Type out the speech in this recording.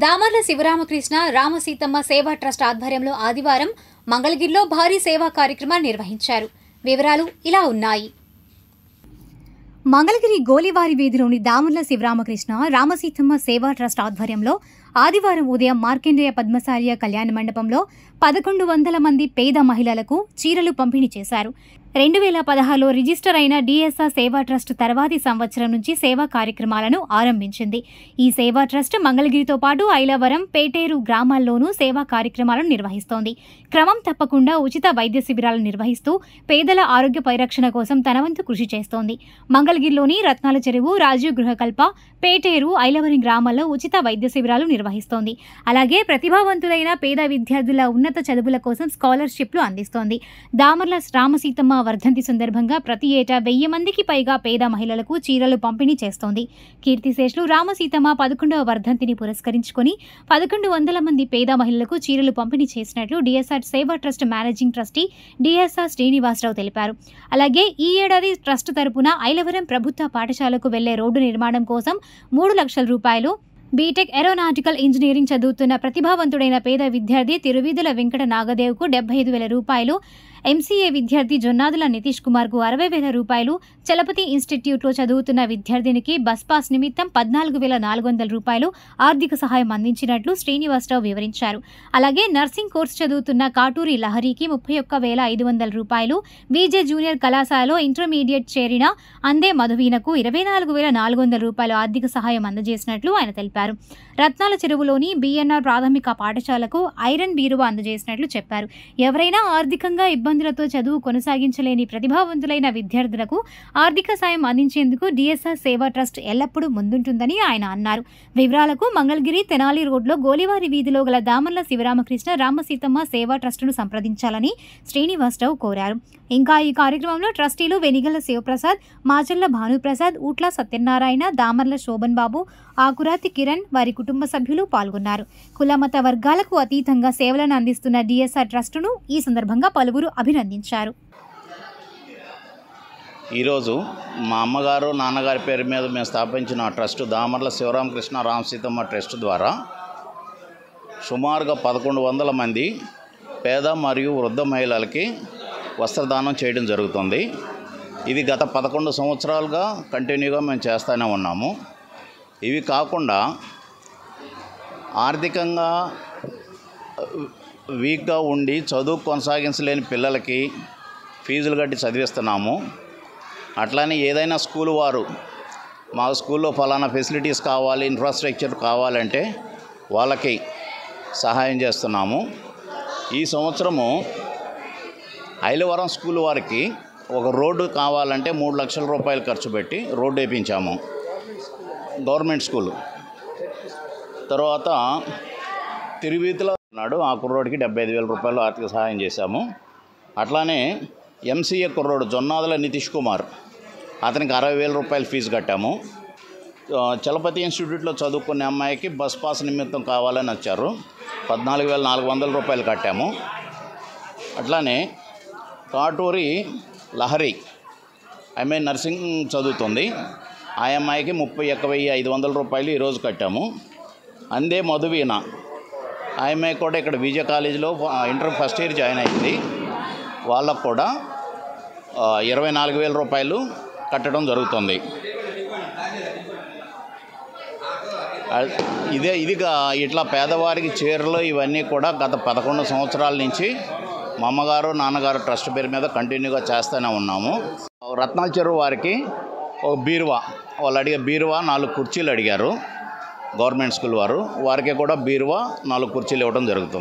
దామర్ల శివరామకృష్ణ రామసీతమ్మ సేవా ట్రస్ట్ ఆధ్వర్యంలో ఆదివారం మంగళగిరిలో భారీ సేవా కార్యక్రమాన్ని నిర్వహించారు. వివరాలు ఇలా ఉన్నాయి. మంగళగిరి గోలివారి వీధిలోని దామర్ల శివరామకృష్ణ రామసీతమ్మ సేవా ట్రస్ట్ ఆధ్వర్యంలో ఆదివారం ఉదయం మార్కండేయ పద్మశాలియ కళ్యాణ మండపంలో 1100 మంది పేద మహిళలకు చీరలు పంపిణీ చేశారు. 2016లో రిజిస్టర్ అయిన డిఎస్ఆర్ సేవా ట్రస్ట్ తర్వాతి సంవత్సరం నుంచి సేవా కార్యక్రమాలను ఆరంభించింది. ఈ సేవా ట్రస్ట్ మంగళగిరితో పాటు ఐలవరం, పేటేరు గ్రామాల్లోనూ సేవా కార్యక్రమాలను నిర్వహిస్తోంది. క్రమం తప్పకుండా ఉచిత వైద్య శిబిరాలు నిర్వహిస్తూ పేదల ఆరోగ్య పరిరక్షణ కోసం తన వంతు కృషి చేస్తోంది. మంగళగిరిలోని రత్నాల చెరువు, రాజీవ్ గృహకల్ప, పేటేరు, ఐలవరం గ్రామాల్లో ఉచిత వైద్య శిబిరాలు నిర్వహిస్తోంది. అలాగే ప్రతిభావంతులైన పేద విద్యార్థుల ఉన్నత చదువుల కోసం స్కాలర్షిప్లు అందిస్తోంది. దామర్ల రామసీతమ్మ వర్ధంతి సందర్భంగా ప్రతి ఏటా 1000 మందికి పైగా పేద మహిళలకు చీరలు పంపిణీ చేస్తోంది. కీర్తిశేషులు రామసీతమ్మ 11వ వర్ధంతిని పురస్కరించుకుని 1100 మంది పేద మహిళలకు చీరలు పంపిణీ చేసినట్లు DSR Seva trust managing trustee DSR Srinivasarao తెలిపారు. అలాగే ఈ ఏడాది ట్రస్ట్ తరపున ఐలవరం ప్రభుత్వ పాఠశాలకు వెళ్లే రోడ్డు నిర్మాణం కోసం 3 లక్షల రూపాయలు, బీటెక్ ఏరోనాటికల్ ఇంజనీరింగ్ చదువుతున్న ప్రతిభావంతుడైన పేద విద్యార్థి తిరువీధుల వెంకట నాగదేవ్కు 75,000 రూపాయలు, ఎంసీఏ విద్యార్థి జొన్నాదుల నితీష్ కుమార్కు 60,000 రూపాయలు, చలపతి ఇన్స్టిట్యూట్లో చదువుతున్న విద్యార్థినికి బస్ పాస్ నిమిత్తం 14,400 రూపాయలు ఆర్థిక సహాయం అందించినట్లు శ్రీనివాసరావు వివరించారు. అలాగే నర్సింగ్ కోర్సు చదువుతున్న కాటూరి లహరికి 31,500 రూపాయలు, విజే జూనియర్ కళాశాలలో ఇంటర్మీడియట్ చేరిన అందే మధువీనకు 24,400 రూపాయలు ఆర్థిక సహాయం అందజేసినట్లు ఆయన తెలిపారు. రత్నాల చెరువులోని బిఎన్ఆర్ ప్రాథమిక పాఠశాలకు ఐరన్ బీరువా అందజేసినట్లు చెప్పారు. ఎవరైనా ఆర్థికంగా ఇబ్బందులతో చదువు కొనసాగించలేని ప్రతిభావంతులైన విద్యార్థులకు ఆర్థిక సాయం అందించేందుకు డిఎస్ఆర్ సేవా ట్రస్ట్ ఎల్లప్పుడూ ముందుంటుందని ఆయన అన్నారు. వివరాలకు మంగళగిరి తెనాలి రోడ్లో గోలివారి వీధిలో గల దామర్ల శివరామకృష్ణ రామసీతమ్మ సేవా ట్రస్టును సంప్రదించాలని శ్రీనివాసరావు కోరారు. ఇంకా ఈ కార్యక్రమంలో ట్రస్టీలు వెనిగల శివప్రసాద్, మాచర్ల భానుప్రసాద్, ఊట్ల సత్యనారాయణ, దామర్ల శోభన్ బాబు, ఆకురాతి కిరణ్, వారి కుటుంబ సభ్యులు పాల్గొన్నారు. కులమత వర్గాలకు అతీతంగా సేవలను అందిస్తున్న డిఎస్ఆర్ ట్రస్టును ఈ సందర్భంగా పలువురు అభినందించారు. ఈరోజు మా అమ్మగారు, నాన్నగారి పేరు మీద మేము స్థాపించిన ట్రస్ట్ దామర్ల శివరామకృష్ణ రామసీతమ్మ ట్రస్ట్ ద్వారా సుమారుగా 1100 మంది పేద మరియు వృద్ధ మహిళలకి వస్త్రదానం చేయడం జరుగుతుంది. ఇది గత 11 సంవత్సరాలుగా కంటిన్యూగా మేము చేస్తూనే ఉన్నాము. ఇవి కాకుండా ఆర్థికంగా వీక్గా ఉండి చదువు కొనసాగించలేని పిల్లలకి ఫీజులు కట్టి చదివిస్తున్నాము. అట్లానే ఏదైనా స్కూల్ వారు మా స్కూల్లో ఫలానా ఫెసిలిటీస్ కావాలి, ఇన్ఫ్రాస్ట్రక్చర్ కావాలంటే వాళ్ళకి సహాయం చేస్తున్నాము. ఈ సంవత్సరము ఐలవరం స్కూల్ వారికి ఒక రోడ్డు కావాలంటే 3 లక్షల రూపాయలు ఖర్చు పెట్టి రోడ్డు వేయించాము, గవర్నమెంట్ స్కూలు. తర్వాత తిరువీధిలో ఉన్నాడు, ఆ కుర్రోడికి 75,000 రూపాయలు ఆర్థిక సహాయం చేశాము. అట్లానే ఎంసీఏ కుర్రోడు జొన్నాదుల నితీష్ కుమార్, అతనికి 60,000 రూపాయలు ఫీజు కట్టాము. చలపతి ఇన్స్టిట్యూట్లో చదువుకునే అమ్మాయికి బస్ పాస్ నిమిత్తం కావాలని వచ్చారు, 14,400 రూపాయలు కట్టాము. అట్లానే కాటూరి లహరి ఆమె నర్సింగ్ చదువుతుంది, ఆ అమ్మాయికి 31,500 రూపాయలు ఈరోజు కట్టాము. అందే మధువీన ఆ అమ్మాయి కూడా ఇక్కడ విజయ కాలేజీలో ఇంటర్ ఫస్ట్ ఇయర్ జాయిన్ అయింది, వాళ్ళకు కూడా 24,000 రూపాయలు కట్టడం జరుగుతుంది. ఇదిగా ఇట్లా పేదవారికి చీరలు ఇవన్నీ కూడా గత 11 సంవత్సరాల నుంచి మా అమ్మగారు, నాన్నగారు ట్రస్ట్ పేరు మీద కంటిన్యూగా చేస్తూనే ఉన్నాము. రత్నాల చెరువు వారికి ఒక బీరువా, వాళ్ళు అడిగే బీరువా 4 కుర్చీలు అడిగారు గవర్నమెంట్ స్కూల్ వారు, వారికి కూడా బీరువా 4 కుర్చీలు ఇవ్వడం జరుగుతుంది.